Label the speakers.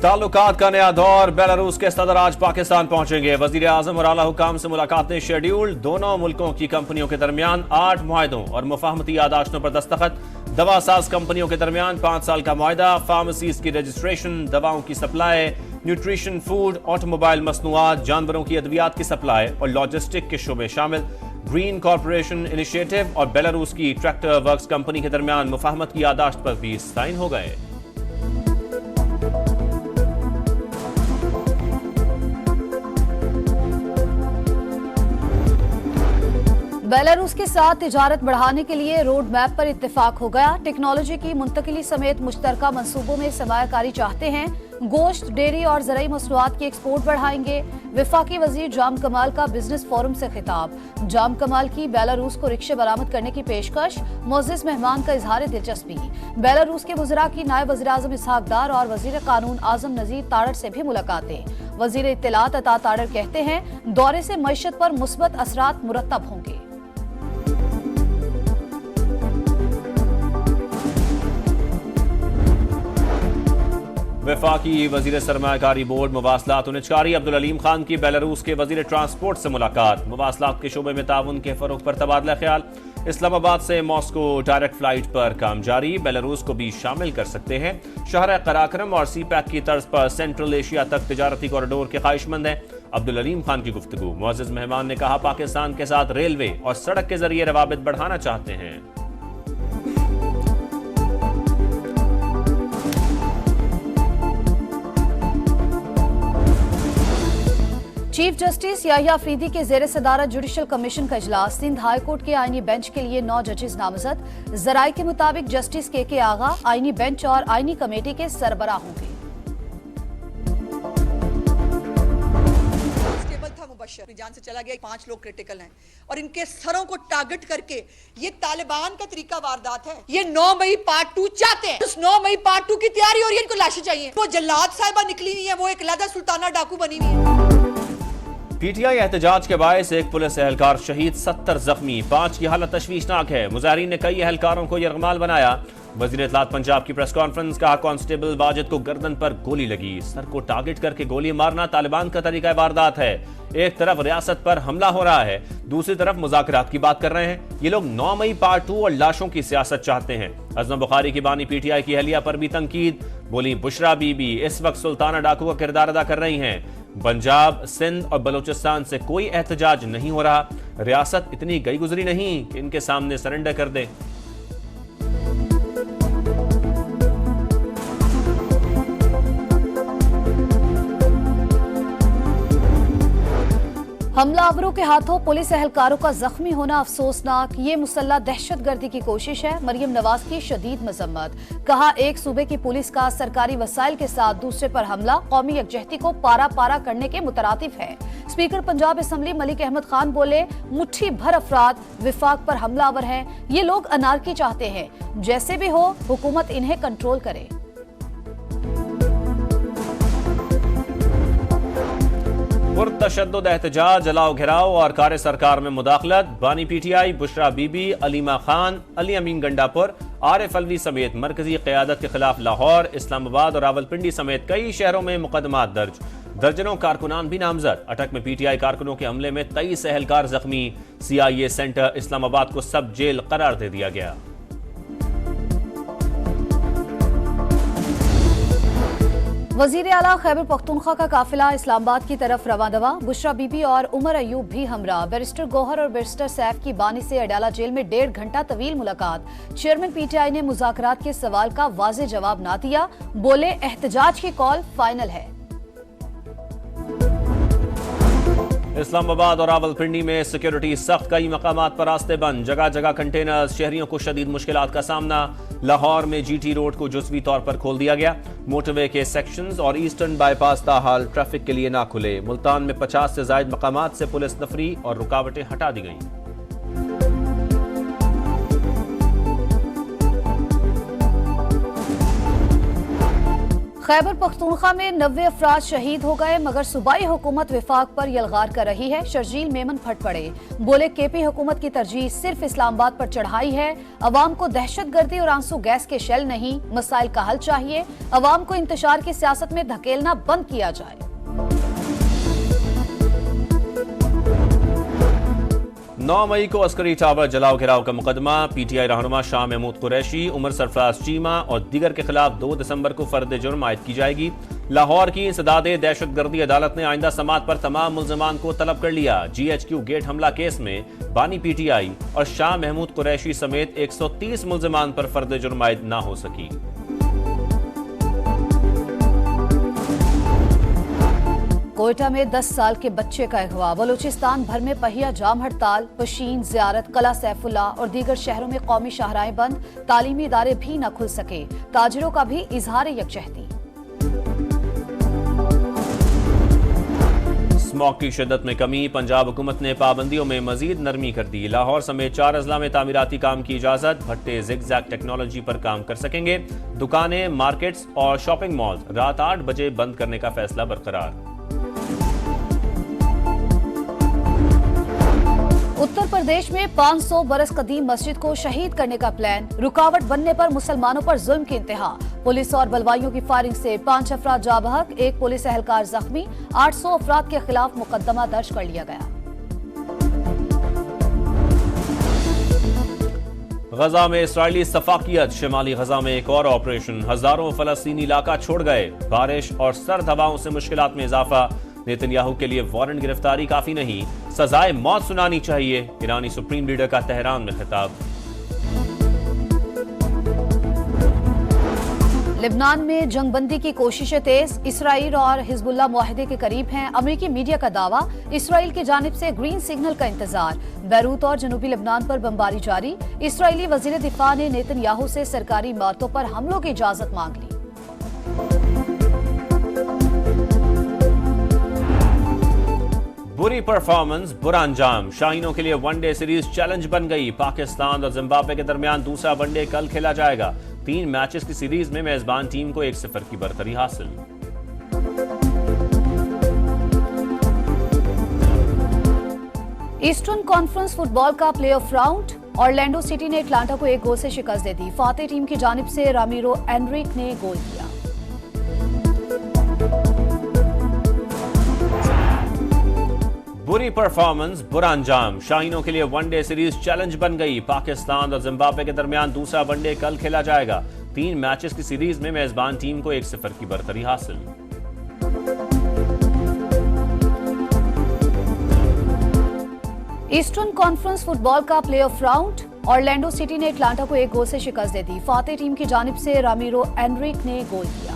Speaker 1: ताल्लुकात का नया दौर। बेलारूस के सदर आज पाकिस्तान पहुंचेंगे। वजीर आजम और आला हुकाम से मुलाकातें शेड्यूल्ड। दोनों मुल्कों की कंपनियों के दरमियान 8 मुआहदों और मुफाहमती यादाश्तों पर दस्तखत। दवा साज कंपनियों के दरमियान 5 साल का मुआहदा। फार्मेसीज की रजिस्ट्रेशन, दवाओं की सप्लाई, न्यूट्रिशन, फूड, ऑटोमोबाइल मसनूआत, जानवरों की अद्वियात की सप्लाई और लॉजिस्टिक के शोबे शामिल। ग्रीन कॉर्पोरेशन इनिशिएटिव और बेलारूस की ट्रैक्टर वर्क्स कंपनी के दरमियान मुफाहमत की यादाश्त पर भी साइन हो गए।
Speaker 2: बेलारूस के साथ तिजारत बढ़ाने के लिए रोड मैप पर इत्तेफाक हो गया। टेक्नोलॉजी की मुंतकिली समेत मुश्तरका मंसूबों में सरमायाकारी चाहते हैं। गोश्त, डेयरी और ज़राई मसनूआत की एक्सपोर्ट बढ़ाएंगे। विफाकी वजीर जाम कमाल का बिजनेस फोरम से खिताब। जाम कमाल की बेलारूस को रिक्शे बरामद करने की पेशकश। मोअज़्ज़िज़ मेहमान का इजहार दिलचस्पी। बेलारूस के वज़रा की नायब वज़ीर आज़म इसहाक डार और वज़ीर कानून आज़म नज़ीर ताड़र से भी मुलाकातें। वज़ीर इत्तलात अता ताड़र कहते हैं दौरे से मईशत पर मुस्बत असरात मुरत्तब होंगे।
Speaker 1: वफाकी वजीर सरमायाकारी बोर्ड मवासलात निचकारी अब्दुल अलीम खान की बेलारूस के वजीर ट्रांसपोर्ट से मुलाकात। मवासलात के शोबे में ताउन के फरोग पर तबादला ख्याल। इस्लामाबाद से मॉस्को डायरेक्ट फ्लाइट पर काम जारी। बेलारूस को भी शामिल कर सकते हैं। शहर कराक्रम और सी पैक की तर्ज पर सेंट्रल एशिया तक तिजारती कॉरिडोर के ख्वाहिशमंद हैं। अब्दुल अलीम खान की गुफ्तगू। मुअज़्ज़िज़ मेहमान ने कहा पाकिस्तान के साथ रेलवे और सड़क के जरिए रवाबित बढ़ाना चाहते हैं।
Speaker 2: चीफ जस्टिस याहिया अफरीदी के जेर सदारत जुडिशल कमीशन का इजलास। सिंध हाई कोर्ट के आईनी बेंच के लिए 9 जजेस नामजद। जराये के मुताबिक जस्टिस के आगा आईनी बेंच और आईनी कमेटी के सरबराह होंगे।
Speaker 3: जान से चला गया। 5 लोग क्रिटिकल हैं और इनके सरों को टारगेट करके ये तालिबान का तरीका वारदात है। ये 9 मई पार्ट 2 चाहते हैं। उस 9 मई पार्ट 2 की तैयारी हो रही है। इनको लाशें चाहिए। वो जल्लाद साहिबा निकली हुई है, वो एक लदा सुल्ताना डाकू बनी हुई है।
Speaker 1: पीटीआई एहतजाज के बायस एक पुलिस एहलकार शहीद, 70 जख्मी। 5 की हालत तशवीशनाक है। मुजाहिरीन ने कई एहलकारों को यरगमाल बनाया। वजीर इत्तलात पंजाब की प्रेस कॉन्फ्रेंस। कहा कांस्टेबल वाजिद को गर्दन पर गोली लगी। सर को टारगेट करके गोली मारना तालिबान का तरीका वारदात है। एक तरफ रियासत पर हमला हो रहा है, दूसरी तरफ मुज़ाकरात की बात कर रहे हैं। ये लोग 9 मई पार्ट 2 और लाशों की सियासत चाहते हैं। अज़म बुखारी की बानी पीटीआई की अहलिया पर भी तनकीद। बोली बुशरा बीबी इस वक्त सुल्ताना डाकू का किरदार अदा कर रही हैं। पंजाब, सिंध और बलूचिस्तान से कोई एहतजाज नहीं हो रहा। रियासत इतनी गई गुजरी नहीं कि इनके सामने सरेंडर कर दे।
Speaker 2: हमलावरों के हाथों पुलिस एहलकारों का जख्मी होना अफसोसनाक। ये मुसल्लह दहशतगर्दी की कोशिश है। मरियम नवाज की शदीद मजम्मत। कहा एक सूबे की पुलिस का सरकारी वसाइल के साथ दूसरे पर हमला कौमी यकजहती को पारा पारा करने के मुतरातिफ है। स्पीकर पंजाब असम्बली मलिक अहमद खान बोले मुट्ठी भर अफराद विफाक पर हमलावर हैं। ये लोग अनारकी चाहते हैं। जैसे भी हो हुकूमत इन्हें कंट्रोल करे।
Speaker 1: पुरतशद्दुद एहतजाज, जलाओ घेराव और कार्य सरकार में मुदाखलत। बानी पीटीआई बुशरा बीबी, अलीमा खान, अली अमीन गंडापुर, आरिफ अलवी समेत मरकजी क़यादत के खिलाफ लाहौर, इस्लामाबाद और रावलपिंडी समेत कई शहरों में मुकदमात दर्ज। दर्जनों कारकुनान भी नामजद। अटक में पीटीआई कारकुनों के हमले में 23 एहलकार जख्मी। सीआईए सेंटर इस्लामाबाद को सब जेल करार दे दिया गया।
Speaker 2: वजीर आला खैबर पख्तूनख्वा का काफिला इस्लामाबाद की तरफ रवादवा। बुशरा बीबी और उमर अयूब भी हमरा। बैरिस्टर गौहर और बैरिस्टर सैफ की बानी से अडाला जेल में 1.5 घंटा तवील मुलाकात। चेयरमैन पीटीआई ने मुज़ाकरात के सवाल का वाज़ेह जवाब ना दिया। बोले एहतजाज की कॉल फाइनल है।
Speaker 1: इस्लामाबाद और रावलपिंडी में सिक्योरिटी सख्त, कई मकामात पर रास्ते बंद, जगह जगह कंटेनर्स। शहरियों को शदीद मुश्किलात का सामना। लाहौर में जीटी रोड को जुज़वी तौर पर खोल दिया गया। मोटरवे के सेक्शंस और ईस्टर्न बाईपास ताहाल ट्रैफिक के लिए ना खुले। मुल्तान में 50 से ज्यादा मकामात से पुलिस नफरी और रुकावटें हटा दी गईं।
Speaker 2: खैबर पख्तूनख्वा में 90 अफराद शहीद हो गए, मगर सूबाई हुकूमत विफाक पर यलगार कर रही है। शर्जील मेमन फट पड़े, बोले केपी हुकूमत की तरजीह सिर्फ इस्लामाबाद पर चढ़ाई है। अवाम को दहशतगर्दी और आंसू गैस के शेल नहीं, मसाइल का हल चाहिए। अवाम को इंतशार की सियासत में धकेलना बंद किया जाए।
Speaker 1: 9 मई को अस्करी टावर जलाओ घिराव का मुकदमा, पीटीआई रहनुमा शाह महमूद कुरैशी, उमर सरफराज चीमा और दीगर के खिलाफ 2 दिसंबर को फर्द जुर्म आयद की जाएगी। लाहौर की इंसदाद दहशतगर्दी अदालत ने आइंदा समात पर तमाम मुल्जिमान को तलब कर लिया। GHQ गेट हमला केस में बानी PTI और शाह महमूद कुरैशी समेत 130 मुल्जिमान पर फर्द जुर्म आयद ना हो सकी।
Speaker 2: कोयटा में 10 साल के बच्चे का अगवा, बलूचिस्तान भर में पहिया जाम हड़ताल, पशीन, ज़ियारत, कला सैफुल्ला और दीगर शहरों में कौमी शाहराहें बंद, तालीमी इदारे भी न खुल सके। ताजिरों का भी इजहार यकजहती।
Speaker 1: स्मॉग की शिद्दत में कमी, पंजाब हुकूमत ने पाबंदियों में मजीद नरमी कर दी। लाहौर समेत 4 अजला में तामीराती काम की इजाजत, भट्टे जिग-जैग टेक्नोलॉजी पर काम कर सकेंगे। दुकानें, मार्केट्स और शॉपिंग मॉल रात 8 बजे बंद करने का फैसला बरकरार।
Speaker 2: उत्तर प्रदेश में 500 बरस कदीम मस्जिद को शहीद करने का प्लान, रुकावट बनने पर मुसलमानों पर जुल्म की इंतहा। पुलिस और बलवाइयों की फायरिंग से 5 अफराद जाँ बहक, 1 पुलिस एहलकार जख्मी, 800 अफराद के खिलाफ मुकदमा दर्ज कर लिया गया।
Speaker 1: गजा में इस्राइली सफाकियत, शिमाली गजा में एक और ऑपरेशन, हजारों फलस्तीनी इलाका छोड़ गए। बारिश और सर्द हवाओं से मुश्किलात में इजाफा, नेतन्याहू के लिए वारंट गिरफ्तारी काफी नहीं, सजाए मौत सुनानी चाहिए। ईरानी सुप्रीम लीडर का तेहरान में खिताब।
Speaker 2: लेबनान में जंगबंदी की कोशिशें तेज, इसराइल और हिजबुल्लाह मुआहदे के करीब हैं। अमेरिकी मीडिया का दावा, इसराइल की जानिब से ग्रीन सिग्नल का इंतजार। बैरूत और जनूबी लेबनान पर बमबारी जारी। इसराइली वजीर दिफा ने नेतन्याहू से सरकारी इमारतों पर हमलों की इजाजत मांग ली।
Speaker 1: बुरी परफॉर्मेंस, बुरा अंजाम, शाहीनों के लिए वनडे सीरीज चैलेंज बन गई। पाकिस्तान और जिम्बाब्वे के दरमियान दूसरा वनडे कल खेला जाएगा। 3 मैचेस की सीरीज में मेजबान टीम को 1-0 की बरतरी हासिल।
Speaker 2: ईस्टर्न कॉन्फ्रेंस फुटबॉल का प्लेऑफ राउंड, ऑरलैंडो सिटी ने एटलांटा को 1 गोल से शिकस्त दे दी। फातेह टीम की जानिब से रामिरो एनरिक ने गोल किया।
Speaker 1: बुरी परफॉर्मेंस, बुरा अंजाम, शाहीनों के लिए वनडे सीरीज चैलेंज बन गई। पाकिस्तान और जिम्बाब्वे के दरमियान दूसरा वनडे कल खेला जाएगा। 3 मैचेस की सीरीज में मेजबान टीम को 1-0 की बरतरी हासिल।
Speaker 2: ईस्टर्न कॉन्फ्रेंस फुटबॉल का प्लेऑफ राउंड, ऑरलैंडो सिटी ने एटलांटा को 1 गोल से शिकस्त दे दी। फातेह टीम की जानिब से रामिरो एनरिक ने गोल किया।